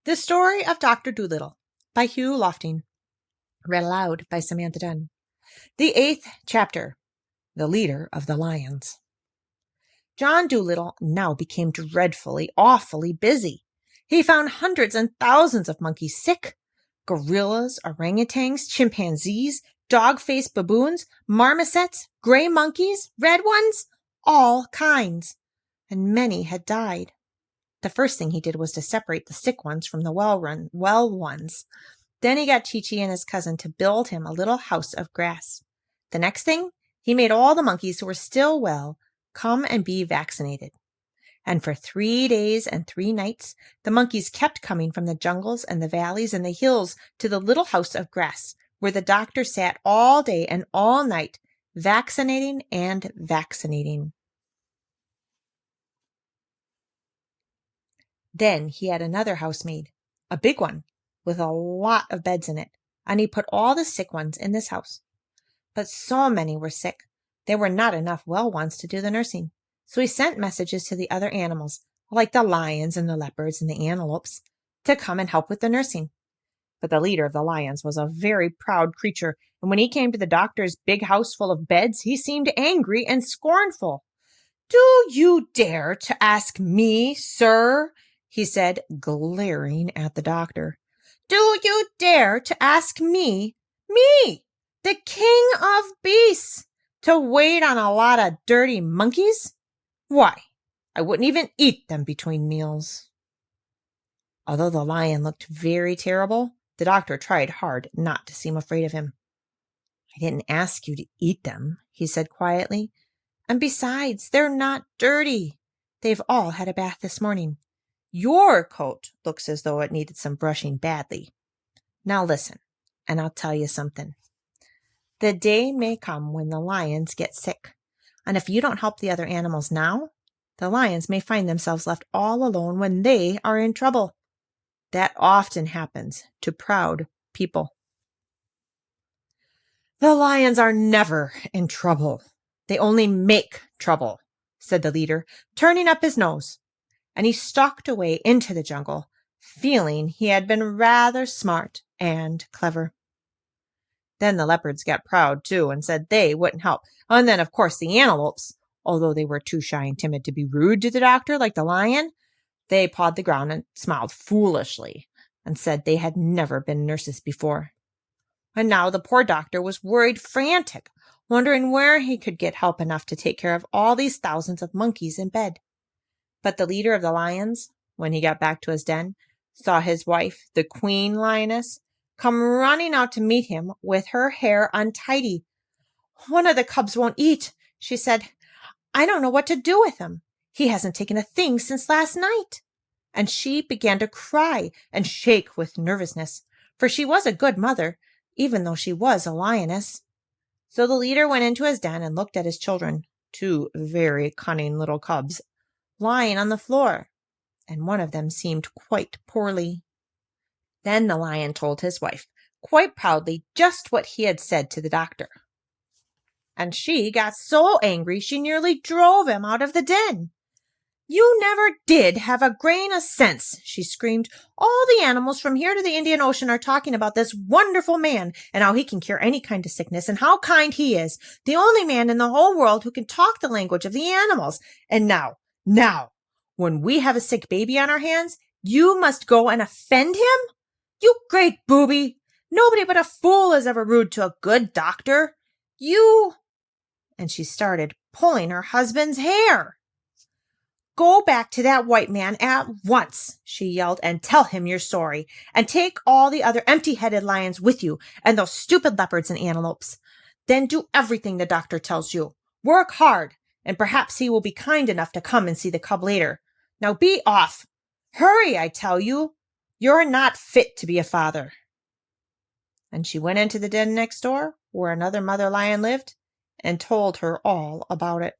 The Story of Dr. Dolittle by Hugh Lofting. Read aloud by Samantha Dunn. The 8th chapter. The Leader of the Lions. John Dolittle now became dreadfully, awfully busy. He found hundreds and thousands of monkeys sick. Gorillas, orangutans, chimpanzees, dog-faced baboons, marmosets, gray monkeys, red ones, all kinds. And many had died. The first thing he did was to separate the sick ones from the well ones. Then he got Chi-Chi and his cousin to build him a little house of grass. The next thing, he made all the monkeys who were still well come and be vaccinated. And for 3 days and 3 nights, the monkeys kept coming from the jungles and the valleys and the hills to the little house of grass, where the doctor sat all day and all night, vaccinating and vaccinating. Then he had another house made, a big one, with a lot of beds in it, and he put all the sick ones in this house. But so many were sick, there were not enough well ones to do the nursing. So he sent messages to the other animals, like the lions and the leopards and the antelopes, to come and help with the nursing. But the leader of the lions was a very proud creature, and when he came to the doctor's big house full of beds, he seemed angry and scornful. "Do you dare to ask me, sir?" he said, glaring at the doctor. "Do you dare to ask me, the king of beasts, to wait on a lot of dirty monkeys? Why, I wouldn't even eat them between meals." Although the lion looked very terrible, the doctor tried hard not to seem afraid of him. "I didn't ask you to eat them," he said quietly. "And besides, they're not dirty. They've all had a bath this morning. Your coat looks as though it needed some brushing badly. Now listen, and I'll tell you something. The day may come when the lions get sick, and if you don't help the other animals now, the lions may find themselves left all alone when they are in trouble. That often happens to proud people." "The lions are never in trouble. They only make trouble," said the leader, turning up his nose, and he stalked away into the jungle, feeling he had been rather smart and clever. Then the leopards got proud, too, and said they wouldn't help. And then, of course, the antelopes, although they were too shy and timid to be rude to the doctor like the lion, they pawed the ground and smiled foolishly and said they had never been nurses before. And now the poor doctor was worried frantic, wondering where he could get help enough to take care of all these thousands of monkeys in bed. But the leader of the lions, when he got back to his den, saw his wife, the queen lioness, come running out to meet him with her hair untidy. "One of the cubs won't eat," she said. "I don't know what to do with him. He hasn't taken a thing since last night." And she began to cry and shake with nervousness, for she was a good mother, even though she was a lioness. So the leader went into his den and looked at his children, 2 very cunning little cubs, lying on the floor, and one of them seemed quite poorly. Then the lion told his wife, quite proudly, just what he had said to the doctor. And she got so angry she nearly drove him out of the den. "You never did have a grain of sense," she screamed. "All the animals from here to the Indian Ocean are talking about this wonderful man and how he can cure any kind of sickness and how kind he is, the only man in the whole world who can talk the language of the animals. And now, when we have a sick baby on our hands, you must go and offend him? You great booby! Nobody but a fool is ever rude to a good doctor. You—" And she started pulling her husband's hair. "Go back to that white man at once," she yelled, "and tell him you're sorry. And take all the other empty-headed lions with you, and those stupid leopards and antelopes. Then do everything the doctor tells you. Work hard, and perhaps he will be kind enough to come and see the cub later. Now be off. Hurry, I tell you. You're not fit to be a father." And she went into the den next door, where another mother lion lived, and told her all about it.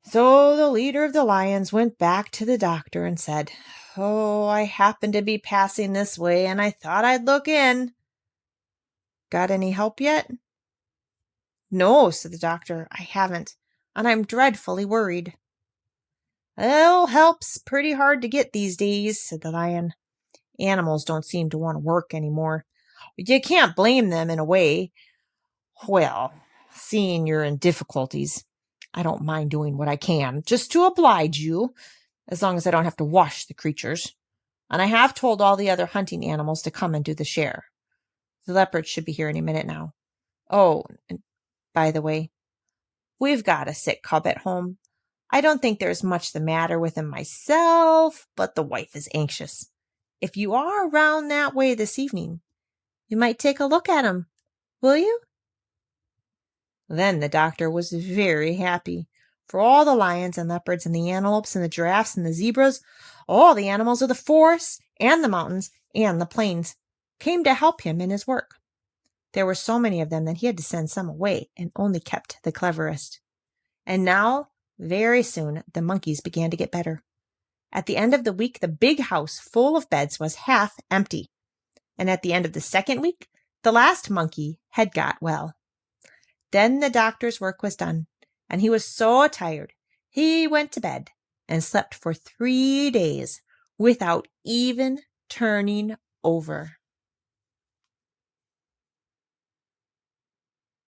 So the leader of the lions went back to the doctor and said, "Oh, I happened to be passing this way, and I thought I'd look in." "Got any help yet?" "No," said the doctor, "I haven't, and I'm dreadfully worried." "Well, help's pretty hard to get these days," said the lion. "Animals don't seem to want to work anymore. You can't blame them in a way. Well, seeing you're in difficulties, I don't mind doing what I can just to oblige you, as long as I don't have to wash the creatures. And I have told all the other hunting animals to come and do the share. The leopard should be here any minute now. Oh, and by the way, we've got a sick cub at home. I don't think there's much the matter with him myself, but the wife is anxious. If you are around that way this evening, you might take a look at him. Will you?" Then the doctor was very happy, for all the lions and leopards and the antelopes and the giraffes and the zebras, all the animals of the forests and the mountains and the plains, came to help him in his work. There were so many of them that he had to send some away and only kept the cleverest. And now, very soon, the monkeys began to get better. At the end of the week, the big house full of beds was half empty. And at the end of the second week, the last monkey had got well. Then the doctor's work was done, and he was so tired he went to bed and slept for 3 days without even turning over.